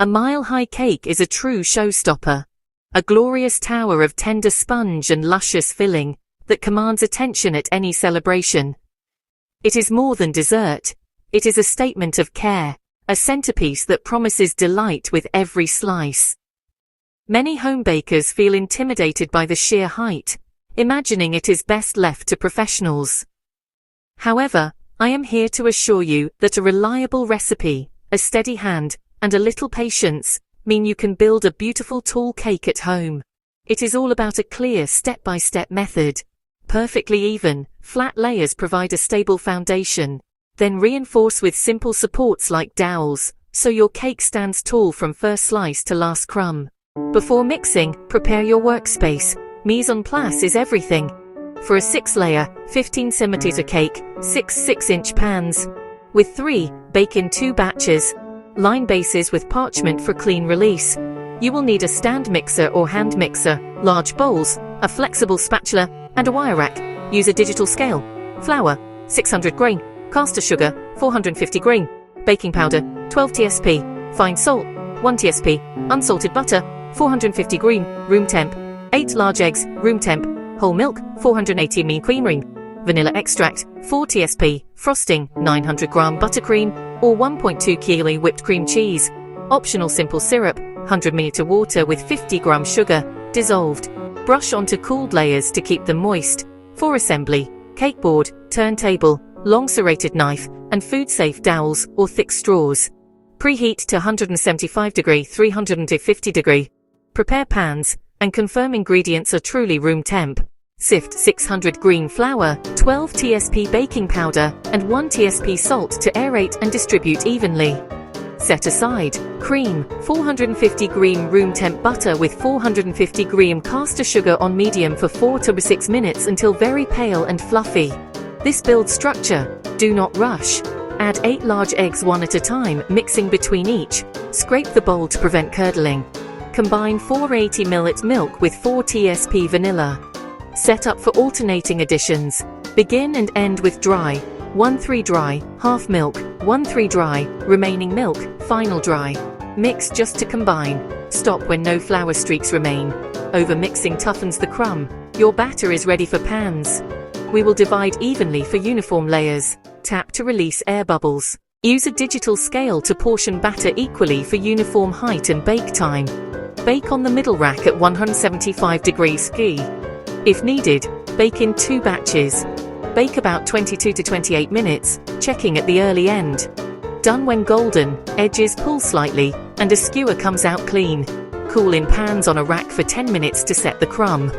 A mile-high cake is a true showstopper. A glorious tower of tender sponge and luscious filling that commands attention at any celebration. It is more than dessert. It is a statement of care, a centerpiece that promises delight with every slice. Many home bakers feel intimidated by the sheer height, imagining it is best left to professionals. However, I am here to assure you that a reliable recipe, a steady hand, and a little patience mean you can build a beautiful tall cake at home. It is all about a clear step-by-step method. Perfectly even, flat layers provide a stable foundation, then reinforce with simple supports like dowels, so your cake stands tall from first slice to last crumb. Before mixing, prepare your workspace. Mise en place is everything. For a 6-layer, 15cm cake, 6 6-inch pans. With 3, bake in 2 batches. Line bases with parchment for clean release. You will need a stand mixer or hand mixer, large bowls, a flexible spatula, and a wire rack. Use a digital scale. Flour, 600 grain. Caster sugar, 450 grain. Baking powder, 12 tsp. Fine salt, 1 tsp. Unsalted butter, 450 green, room temp. 8 large eggs, room temp. Whole milk, 480 ml creamery. Vanilla extract, 4 tsp. Frosting, 900 gram buttercream, or 1.2 kg whipped cream cheese. Optional simple syrup, 100 ml water with 50 gram sugar, dissolved. Brush onto cooled layers to keep them moist. For assembly, cake board, turntable, long serrated knife, and food-safe dowels or thick straws. Preheat to 175 degree 350 degree. Prepare pans, and confirm ingredients are truly room temp. Sift 600 green flour, 12 tsp baking powder, and 1 tsp salt to aerate and distribute evenly. Set aside. Cream, 450 green room temp butter with 450 green caster sugar on medium for 4 to 6 minutes until very pale and fluffy. This builds structure. Do not rush. Add 8 large eggs one at a time, mixing between each. Scrape the bowl to prevent curdling. Combine 480 ml milk with 4 tsp vanilla. Set up for alternating additions. Begin and end with dry. 1-3 dry, half milk, 1-3 dry, remaining milk, final dry. Mix just to combine. Stop when no flour streaks remain. Over-mixing toughens the crumb. Your batter is ready for pans. We will divide evenly for uniform layers. Tap to release air bubbles. Use a digital scale to portion batter equally for uniform height and bake time. Bake on the middle rack at 175 degrees ski. If needed, bake in 2 batches. Bake about 22 to 28 minutes, checking at the early end. Done when golden, edges pull slightly, and a skewer comes out clean. Cool in pans on a rack for 10 minutes to set the crumb.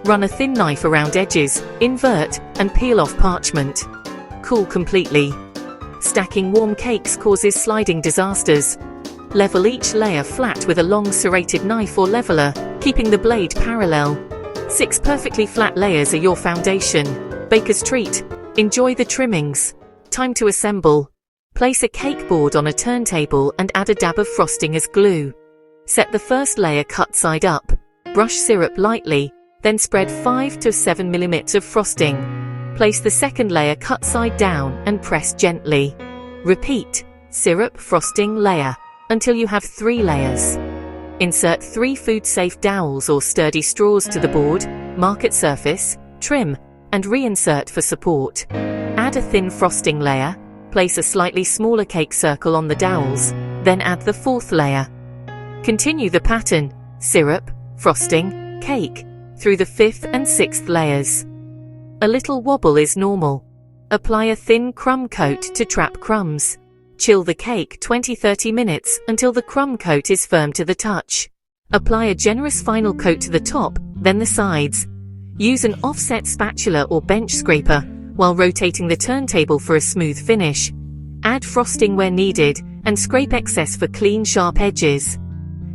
Run a thin knife around edges, invert, and peel off parchment. Cool completely. Stacking warm cakes causes sliding disasters. Level each layer flat with a long serrated knife or leveler, keeping the blade parallel. 6 perfectly flat layers are your foundation. Baker's treat. Enjoy the trimmings. Time to assemble. Place a cake board on a turntable and add a dab of frosting as glue. Set the first layer cut side up. Brush syrup lightly, then spread 5 to 7 mm of frosting. Place the second layer cut side down and press gently. Repeat. Syrup, frosting, layer, until you have 3 layers. Insert 3 food-safe dowels or sturdy straws to the board, mark at surface, trim, and reinsert for support. Add a thin frosting layer, place a slightly smaller cake circle on the dowels, then add the 4th layer. Continue the pattern, syrup, frosting, cake, through the 5th and 6th layers. A little wobble is normal. Apply a thin crumb coat to trap crumbs. Chill the cake 20-30 minutes until the crumb coat is firm to the touch. Apply a generous final coat to the top, then the sides. Use an offset spatula or bench scraper while rotating the turntable for a smooth finish. Add frosting where needed and scrape excess for clean, sharp edges.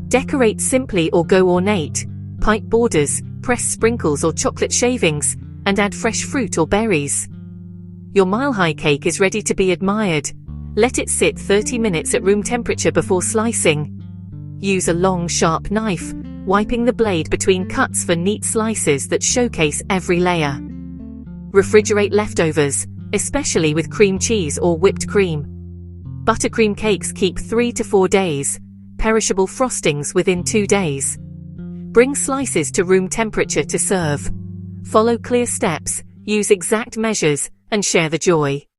Decorate simply or go ornate. Pipe borders, press sprinkles or chocolate shavings, and add fresh fruit or berries. Your mile-high cake is ready to be admired. Let it sit 30 minutes at room temperature before slicing. Use a long, sharp knife, wiping the blade between cuts for neat slices that showcase every layer. Refrigerate leftovers, especially with cream cheese or whipped cream. Buttercream cakes keep 3 to 4 days. non-perishable frostings within 2 days. Bring slices to room temperature to serve. Follow clear steps, use exact measures, and share the joy.